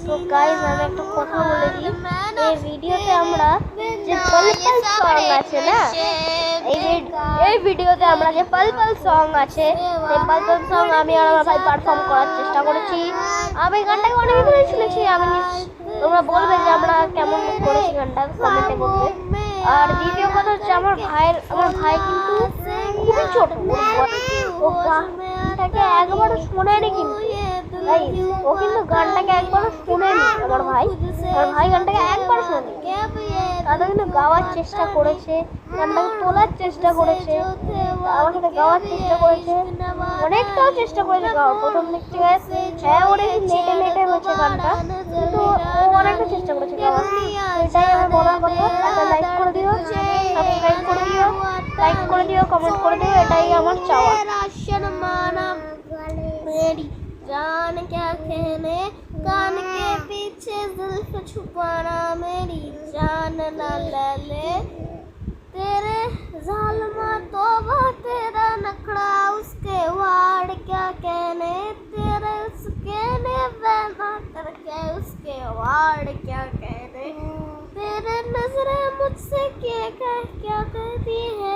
তো গাইস আমি একটা কথা বলে দিই, এই ভিডিওতে আমরা যে পালপাল সং আছে না, এই ভিডিওতে আমরা যে পালপাল সং আছে, এই পালপাল সং আমি আর আমার ভাই পারফর্ম করার চেষ্টা করেছি। আমি গানটাকে অনেক ধরে শুনেছি, তোমরা বলবে যে আমরা কেমন করেছি গানটা, কমেন্টে বলবে। আর দ্বিতীয় কথা হচ্ছে আমার ভাই কিন্তু খুবই ছোট, ও গানটাকে একবারও শোনেনি, কিন্তু তাই ও কিন্তু গানটাকে একবারও শোনেনি। আমার ভাই গানটাকে একবার শোনেনি, তাদের কিন্তু গাওয়ার চেষ্টা করেছে, গানটাকে তোলার চেষ্টা করেছে, আমার সাথে গাওয়ার চেষ্টা করেছে, অনেকটাও চেষ্টা করেছে গাওয়ার। প্রথম দিক থেকে হ্যাঁ ওর একটু নেটে হয়েছে গানটা, কিন্তু ও অনেকটা চেষ্টা করেছে গাওয়ার। এটাই আমার বলার কথা। একটা লাইক করে দিও, সাবস্ক্রাইব করে দিও, লাইক করে দিও, কমেন্ট করে দিও, এটাই আমার চাওয়া। जान क्या कहने कान के पीछे जुल्फ छुपाना, मेरी जान ना ले ले तेरे जालमा तौबा तेरा नखड़ा, उसके वाड़ क्या कहने तेरे, उसके ने बहना करके उसके वाड़ क्या कहने, तेरे नजरें मुझसे क्या कहती है।